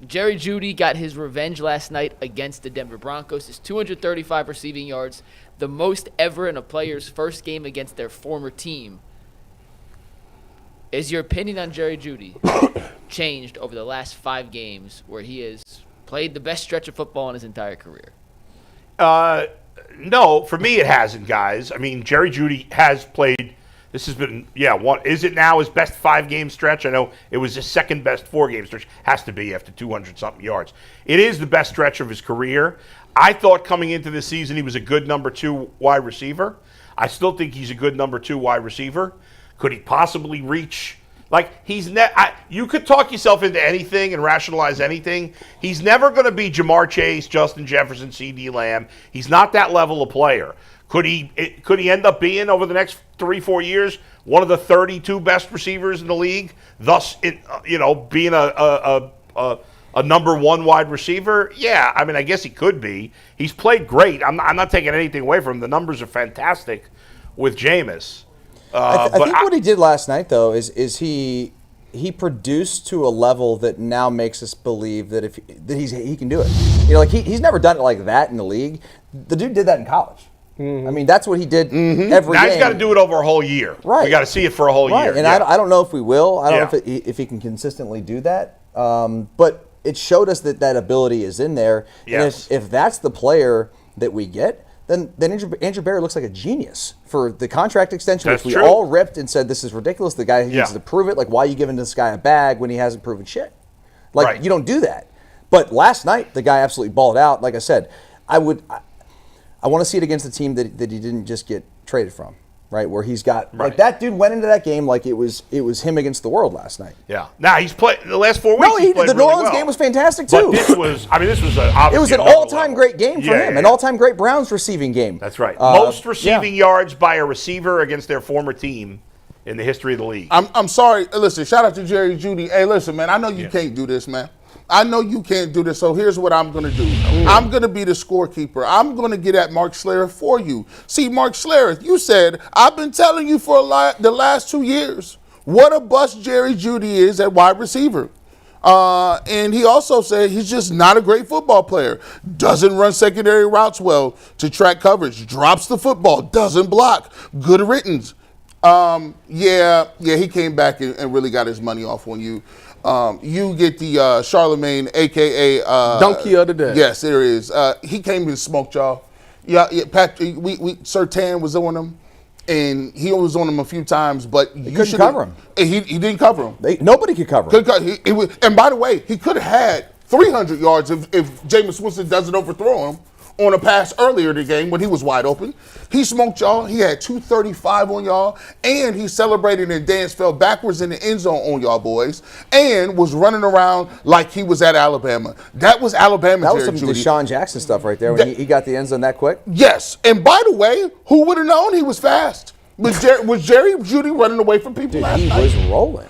Jerry Jeudy got his revenge last night against the Denver Broncos. His 235 receiving yards, the most ever in a player's first game against their former team. Is your opinion on Jerry Jeudy changed over the last 5 games where he has played the best stretch of football in his entire career? No, for me it hasn't, guys. I mean, Jerry Jeudy has played. This has been, is it now his best 5-game stretch? I know it was his second best 4-game stretch. Has to be after 200-something yards. It is the best stretch of his career. I thought coming into this season he was a good number 2 wide receiver. I still think he's a good number 2 wide receiver. Could he possibly reach? You could talk yourself into anything and rationalize anything. He's never going to be Jamar Chase, Justin Jefferson, C.D. Lamb. He's not that level of player. Could he end up being, over the next 3-4 years, one of the 32 best receivers in the league, thus being a number 1 wide receiver? Yeah, I mean, I guess he could be. He's played great. I'm not taking anything away from him. The numbers are fantastic with Jameis. I think what he did last night, though, is he produced to a level that now makes us believe that he can do it. He's never done it like that in the league. The dude did that in college. I mean, that's what he did every now game. He's got to do it over a whole year. Right. We got to see it for a whole year. And I don't know if we will. I don't know if he can consistently do that. But it showed us that ability is in there. Yes. And if that's the player that we get, then Andrew Barry looks like a genius for the contract extension, That's which we true. all ripped and said this is ridiculous. The guy needs to prove it. Like, why are you giving this guy a bag when he hasn't proven shit? You don't do that. But last night, the guy absolutely balled out. Like I said, I want to see it against a team that he didn't just get traded from, right? Where he's got like that dude went into that game like it was him against the world last night. Yeah. Now he's played the last 4 weeks. The New Orleans game was fantastic too. But this was obviously it was an all-time great game for him, an all-time great Browns receiving game. That's right. Most receiving yards by a receiver against their former team in the history of the league. I'm sorry. Listen, shout out to Jerry Jeudy. Hey, listen, man. I know you can't do this, man. I know you can't do this, so here's what I'm going to do. I'm going to be the scorekeeper. I'm going to get at Mark Schlereth for you. See, Mark Schlereth, you said, I've been telling you for the last 2 years what a bust Jerry Jeudy is at wide receiver. And he also said he's just not a great football player. Doesn't run secondary routes well to track coverage. Drops the football. Doesn't block. Good riddance. He came back and really got his money off on you. You get the Charlemagne, a.k.a. Donkey of the day. Yes, there is. He came and smoked y'all. Yeah, Patrick, Surtain was on him, and he was on him a few times, but you couldn't cover him. He didn't cover him. Nobody could cover him. And by the way, he could have had 300 yards if Jameis Winston doesn't overthrow him on a pass earlier in the game when he was wide open. He smoked y'all. He had 235 on y'all, and he celebrated and danced, fell backwards in the end zone on y'all boys, and was running around like he was at Alabama. That was Alabama. That was some Deshaun Jackson stuff right there when he got the end zone that quick. Yes, and by the way, who would have known he was fast? Was Jerry Jeudy running away from people last night? He was rolling.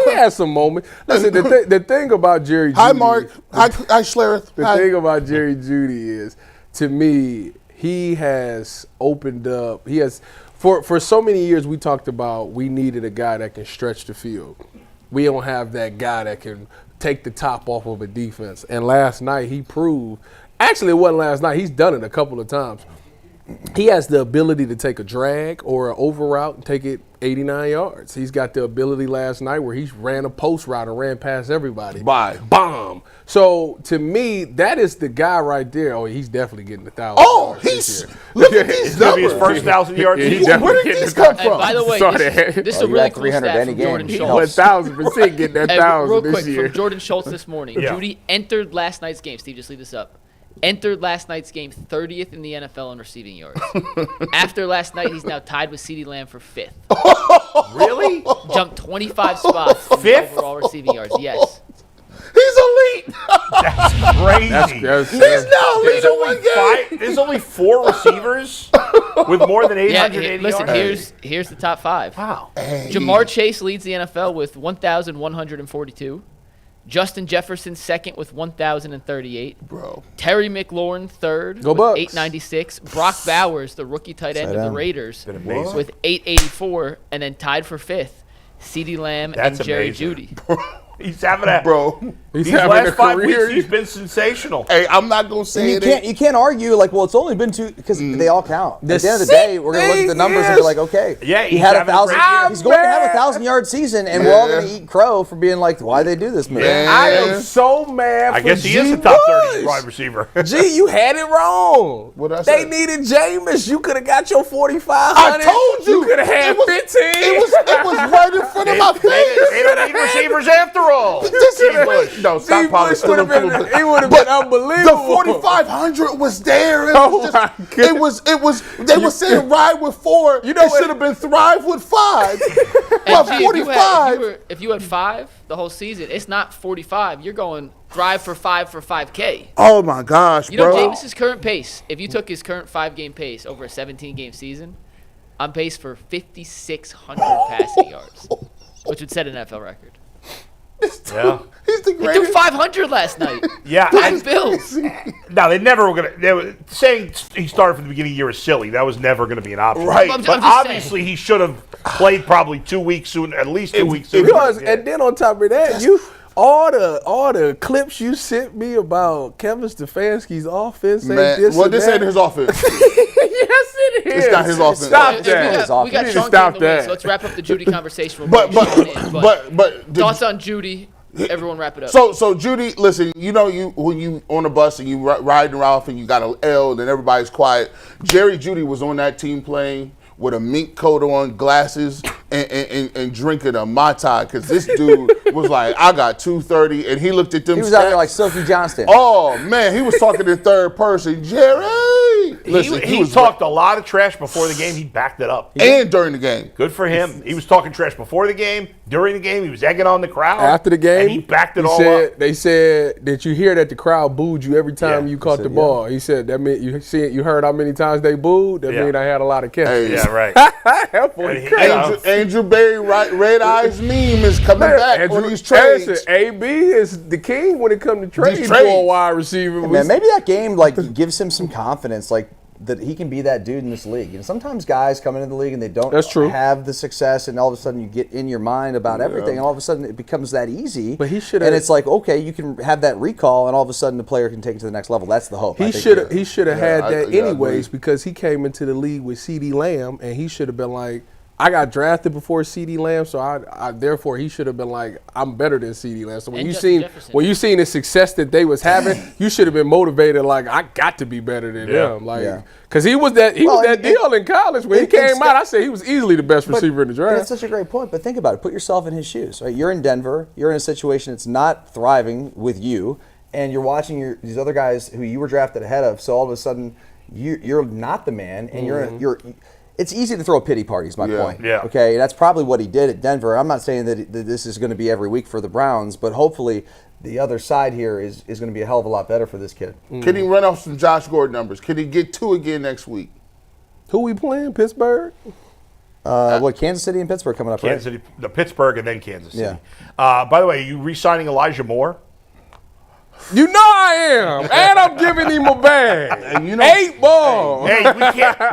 He had some moments. Listen, the thing about Jerry Jeudy. Hi, Mark. Hi, Schlereth. The thing about Jerry Jeudy is, to me, he has opened up. He has, for so many years, we talked about we needed a guy that can stretch the field. We don't have that guy that can take the top off of a defense. And last night, he proved. Actually, it wasn't last night. He's done it a couple of times. He has the ability to take a drag or an over route and take it 89 yards. He's got the ability last night where he ran a post route and ran past everybody. Bomb. So, to me, that is the guy right there. Oh, he's definitely getting 1,000 yards this year. Look at these numbers. His first 1,000 yards. Where did these come from? And by the way, this is a really cool stat from Jordan Schultz. 1,000% getting that 1,000 real this quick, year. from Jordan Schultz this morning. Jeudy entered last night's game. Steve, just leave this up. Entered last night's game 30th in the NFL in receiving yards. After last night, he's now tied with CeeDee Lamb for 5th. Really? Jumped 25 spots. 5th? Overall receiving yards, yes. He's elite. That's crazy. He's now elite in one game. There's only 4 receivers with more than 880 listen, yards. here's the top 5. Wow. Jamar Chase leads the NFL with 1,142. Justin Jefferson second with 1,038. Bro. Terry McLaurin third Go with Bucks. 896. Brock Bowers, the rookie tight end of the Raiders, amazing. with 884, and then tied for 5th, CeeDee Lamb and Jerry Jeudy. He's having a Bro. These last 5 weeks, he's been sensational. Hey, I'm not gonna say you can't argue like, well, it's only been 2 because they all count. At the end of the day, we're gonna look at the numbers and be like, okay, yeah, he had 1,000. He's going to have a 1,000-yard season, and we're all gonna eat crow for being like, why they do this, man? I am so mad. I guess he is a top 30 wide receiver. G, you had it wrong. What I say? They needed Jameis. You could have got your 4,500. I told you. You could have had 15. It was right in front of my face. They don't need receivers after all. No, stop Bush would have been unbelievable. The 4,500 was there. They were saying ride with 4. You know it should have been thrive with 5. But 45. If you had 5 the whole season, it's not 45. You're going drive for 5K. Oh my gosh, you know bro. Jameis's current pace. If you took his current 5-game pace over a 17-game season, on pace for 5,600 passing yards, which would set an NFL record. Yeah. He's the He greatest. threw 500 last night. Yeah. And Bills. No, they never were going to. They were saying he started from the beginning of the year is silly. That was never going to be an option. Right. I'm But just obviously, he should have played probably 2 weeks soon, at least 2 weeks soon. Because, and then on top of that, all the clips you sent me about Kevin Stefanski's offense. Man, this ain't his offense. Yes, it is. It's not his offense. Stop that. We got You need to Sean stop in the wing, that. so let's wrap up the Jeudy conversation. But Thoughts on Jeudy? Everyone wrap it up. So Jeudy, listen, when you on a bus and you riding Ralph and you got an L and everybody's quiet. Jerry Jeudy was on that team playing with a mink coat on, glasses, and drinking a Mai Tai because this dude was like, I got 230, and he looked at them. He was out there like Sophie Johnston. Oh man, he was talking in third person. Jerry, listen, he talked a lot of trash before the game. He backed it up. And during the game. Good for him. He was talking trash before the game. During the game, he was egging on the crowd. After the game, and he backed it all up. They said that you hear that the crowd booed you every time you caught the ball. He said that meant you heard how many times they booed. That mean I had a lot of catches. Yeah, right. Andrew Berry Red Eyes meme is coming back on these trades. AB is the king when it comes to trades for a wide receiver. Hey, man, maybe that game gives him some confidence, that he can be that dude in this league. And sometimes guys come into the league and they don't have the success, and all of a sudden you get in your mind about everything, and all of a sudden it becomes that easy. But he should. And it's like, okay, you can have that recall, and all of a sudden the player can take it to the next level. That's the hope. He should have had that anyways because he came into the league with CeeDee Lamb, and he should have been like, I got drafted before CeeDee Lamb, so I therefore he should have been like, I'm better than CeeDee Lamb. So when you seen the success that they was having, you should have been motivated like, I got to be better than them, because he was that deal in college when he came out. I said he was easily the best receiver in the draft. That's such a great point. But think about it. Put yourself in his shoes. Right? You're in Denver. You're in a situation that's not thriving with you, and you're watching these other guys who you were drafted ahead of. So all of a sudden, you're not the man, and you're. It's easy to throw a pity party is my point. Yeah. Okay, that's probably what he did at Denver. I'm not saying that this is going to be every week for the Browns, but hopefully the other side here is going to be a hell of a lot better for this kid. Can he run off some Josh Gordon numbers? Can he get 2 again next week? Who we playing? Pittsburgh? Kansas City and Pittsburgh coming up, Kansas City, the Pittsburgh, and then Kansas City. Yeah. By the way, are you re-signing Elijah Moore? You know I am, and I'm giving him a bag. 8 balls. Hey,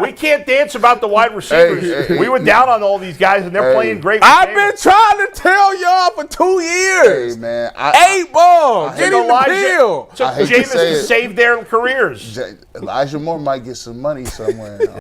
we can't dance about the wide receivers. We were down on all these guys, and they're playing great. I've been trying to tell y'all for 2 years. Hey, man. 8 balls. Get him the deal. Jameis to save their careers. Elijah Moore might get some money somewhere.